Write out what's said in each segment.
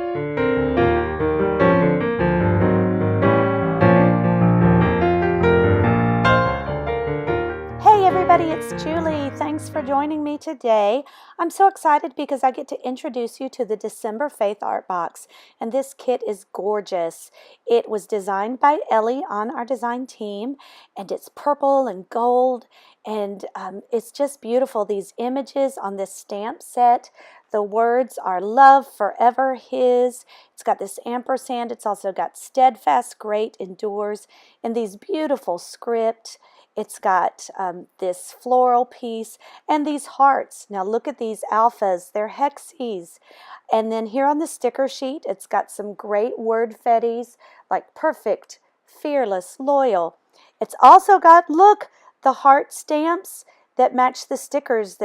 Hey everybody, it's Julie. Thanks for joining me today. I'm so excited because I get to introduce you to the December Faith Art Box, and this kit is gorgeous. It was designed by Ellie on our design team, and it's purple and gold, and it's just beautiful. These images on this stamp set, the words are love, forever, his. It's got this ampersand. It's also got steadfast, great, endures, and these beautiful script. It's got this floral piece and these hearts. Now look at these alphas, they're hexes. And then here on the sticker sheet, it's got some great word fetties like perfect, fearless, loyal. It's also got, look, the heart stamps that match the stickers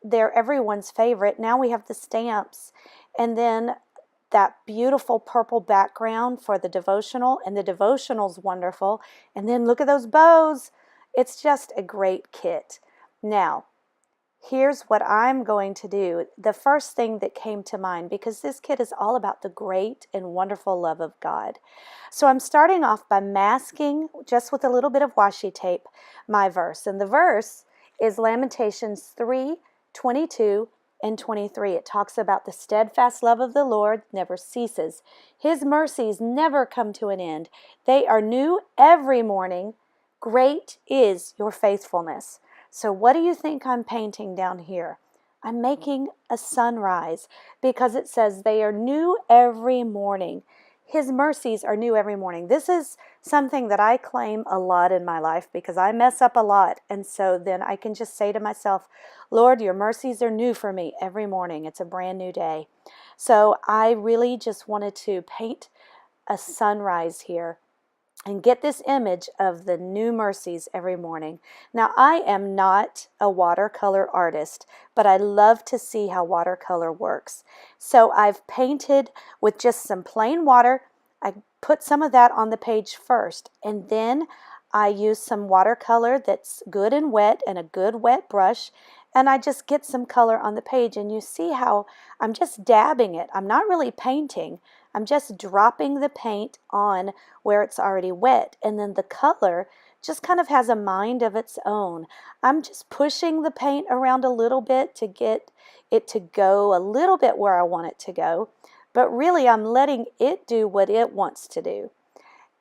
they're everyone's favorite. Now we have the stamps. And then that beautiful purple background for the devotional, and the devotional's wonderful. And then look at those bows. It's just a great kit. Now, here's what I'm going to do. The first thing that came to mind, because this kit is all about the great and wonderful love of God. So I'm starting off by masking, just with a little bit of washi tape, my verse. And the verse is Lamentations 3:22 and 23. It talks about the steadfast love of the Lord never ceases. His mercies never come to an end. They are new every morning. Great is your faithfulness. So what do you think I'm painting down here? I'm making a sunrise because it says they are new every morning. His mercies are new every morning. This is something that I claim a lot in my life because I mess up a lot. And so then I can just say to myself, Lord, your mercies are new for me every morning. It's a brand new day. So I really just wanted to paint a sunrise here and get this image of the new mercies every morning. Now, I am not a watercolor artist, but I love to see how watercolor works. So I've painted with just some plain water. I put some of that on the page first, and then I use some watercolor that's good and wet and a good wet brush, and I just get some color on the page, and you see how I'm just dabbing it. I'm not really painting. I'm just dropping the paint on where it's already wet, and then the color just kind of has a mind of its own. I'm just pushing the paint around a little bit to get it to go a little bit where I want it to go, but really I'm letting it do what it wants to do.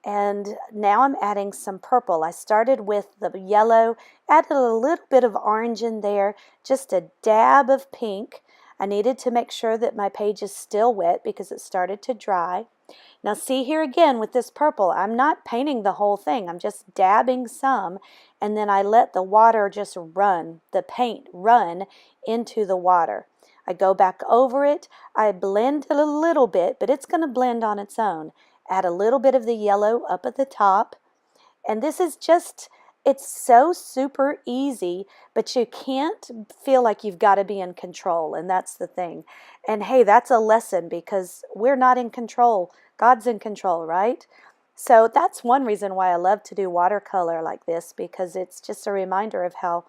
And now I'm adding some purple. I started with the yellow, added a little bit of orange in there, just a dab of pink. I needed to make sure that my page is still wet because it started to dry. Now see here again with this purple, I'm not painting the whole thing. I'm just dabbing some, and then I let the water just run, the paint run into the water. I go back over it. I blend it a little bit, but it's going to blend on its own. Add a little bit of the yellow up at the top. And this is just, it's so super easy, but you can't feel like you've got to be in control, and that's the thing. And hey, that's a lesson because we're not in control. God's in control, right? So that's one reason why I love to do watercolor like this, because it's just a reminder of how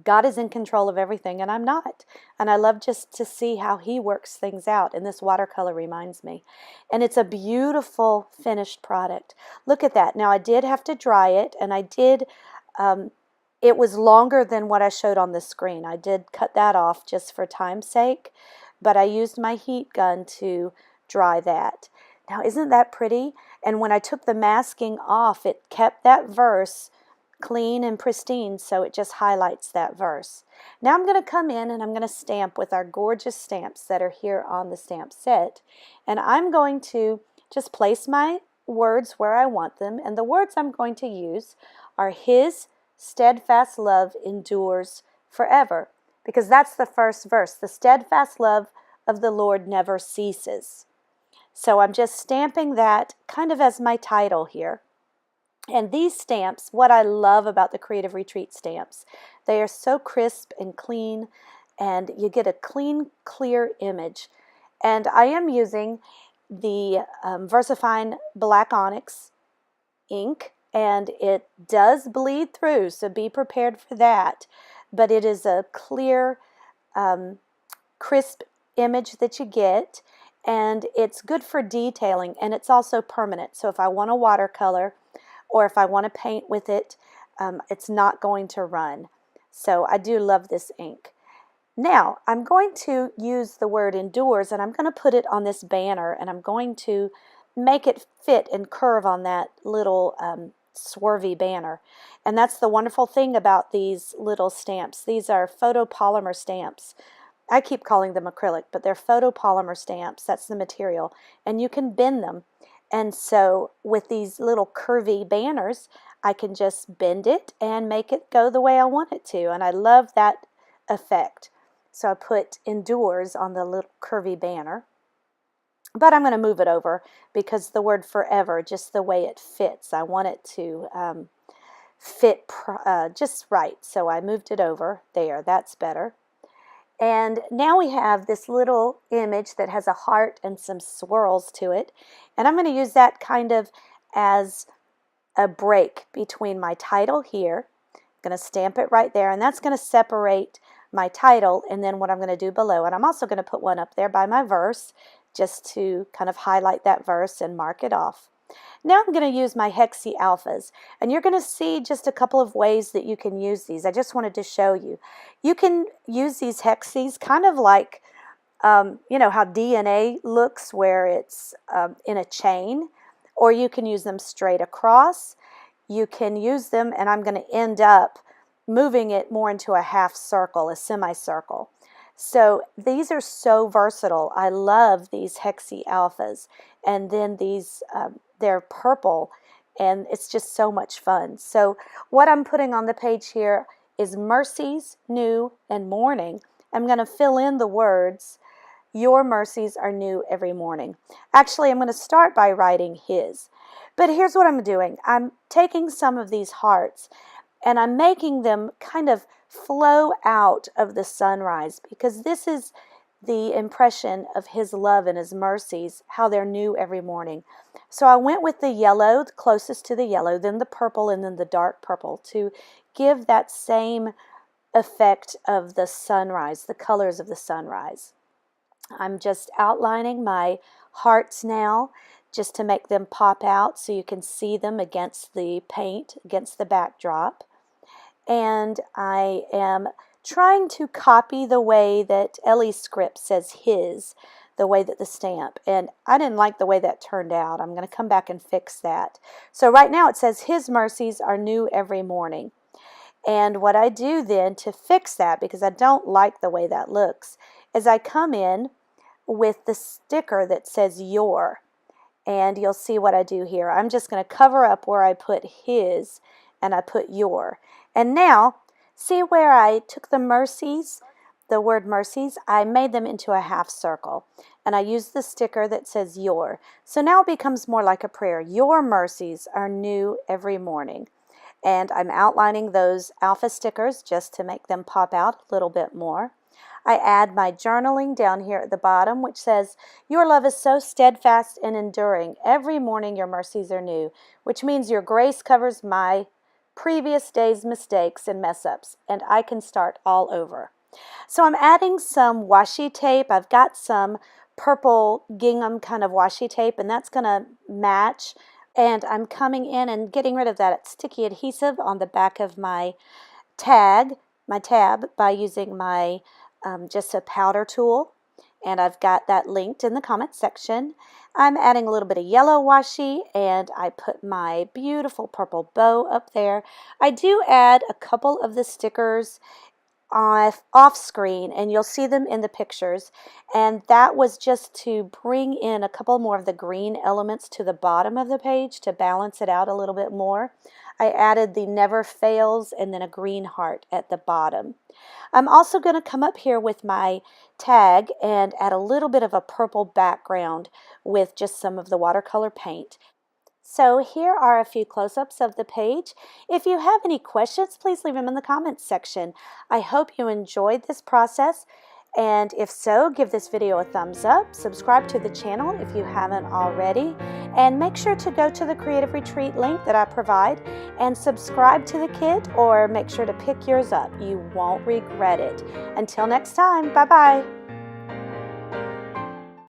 God is in control of everything, and I'm not. And I love just to see how He works things out, and this watercolor reminds me. And it's a beautiful finished product. Look at that. Now, I did have to dry it, and I did, it was longer than what I showed on the screen. I did cut that off just for time's sake, but I used my heat gun to dry that. Now, isn't that pretty? And when I took the masking off, it kept that verse clean and pristine, so it just highlights that verse. Now I'm going to come in and I'm going to stamp with our gorgeous stamps that are here on the stamp set, and I'm going to just place my words where I want them, and the words I'm going to use are His steadfast love endures forever, because that's the first verse. The steadfast love of the Lord never ceases. So I'm just stamping that kind of as my title here. And these stamps, what I love about the Creative Retreat stamps, they are so crisp and clean, and you get a clean, clear image. And I am using the VersaFine Black Onyx ink, and it does bleed through, so be prepared for that. But it is a clear, crisp image that you get. and it's good for detailing, and it's also permanent. So if I want a watercolor or if I want to paint with it, it's not going to run. So I do love this ink. Now I'm going to use the word endures, and I'm going to put it on this banner, and I'm going to make it fit and curve on that little swervy banner. And that's the wonderful thing about these little stamps. These are photopolymer stamps. I keep calling them acrylic, but they're photopolymer stamps. That's the material, and you can bend them. And so with these little curvy banners, I can just bend it and make it go the way I want it to, and I love that effect. So I put endures on the little curvy banner, but I'm going to move it over because the word forever, just the way it fits, I want it to fit just right. So I moved it over there. That's better. And now we have this little image that has a heart and some swirls to it. And I'm going to use that kind of as a break between my title here. I'm going to stamp it right there, and that's going to separate my title and then what I'm going to do below. And I'm also going to put one up there by my verse just to kind of highlight that verse and mark it off. Now I'm going to use my Hexi Alphas, and you're going to see just a couple of ways that you can use these. I just wanted to show you. You can use these Hexis kind of like, you know, how DNA looks where it's in a chain, or you can use them straight across. You can use them, and I'm going to end up moving it more into a half circle, a semicircle. So these are so versatile. I love these Hexi Alphas. And then these, they're purple, and it's just so much fun. So what I'm putting on the page here is mercies, new, and morning. I'm going to fill in the words, your mercies are new every morning. Actually, I'm going to start by writing his. But here's what I'm doing. I'm taking some of these hearts, and I'm making them kind of flow out of the sunrise, because this is the impression of his love and his mercies, how they're new every morning. So I went with the yellow, closest to the yellow, then the purple, and then the dark purple to give that same effect of the sunrise, the colors of the sunrise. I'm just outlining my hearts now just to make them pop out so you can see them against the paint, against the backdrop. And I am trying to copy the way that Ellie's script says his, the way that the stamp, and I didn't like the way that turned out. I'm going to come back and fix that. So right now it says his mercies are new every morning. And what I do then to fix that, because I don't like the way that looks, is I come in with the sticker that says your, and you'll see what I do here. I'm just going to cover up where I put his and I put your. And now, see where I took the mercies, the word mercies, I made them into a half circle. And I used the sticker that says your. So now it becomes more like a prayer. Your mercies are new every morning. And I'm outlining those alpha stickers just to make them pop out a little bit more. I add my journaling down here at the bottom, which says, your love is so steadfast and enduring. Every morning your mercies are new, which means your grace covers my previous day's mistakes and mess-ups, and I can start all over. So I'm adding some washi tape. I've got some purple gingham kind of washi tape, and that's going to match. And I'm coming in and getting rid of that sticky adhesive on the back of my tab by using my just a powder tool. And I've got that linked in the comment section. I'm adding a little bit of yellow washi, and I put my beautiful purple bow up there. I do add a couple of the stickers off screen, and you'll see them in the pictures, and that was just to bring in a couple more of the green elements to the bottom of the page to balance it out a little bit more. I added the never fails and then a green heart at the bottom. I'm also going to come up here with my tag and add a little bit of a purple background with just some of the watercolor paint. So here are a few close-ups of the page. If you have any questions, please leave them in the comments section. I hope you enjoyed this process, and if so, give this video a thumbs up, subscribe to the channel if you haven't already, and make sure to go to the Creative Retreat link that I provide and subscribe to the kit, or make sure to pick yours up. You won't regret it. Until next time, bye-bye.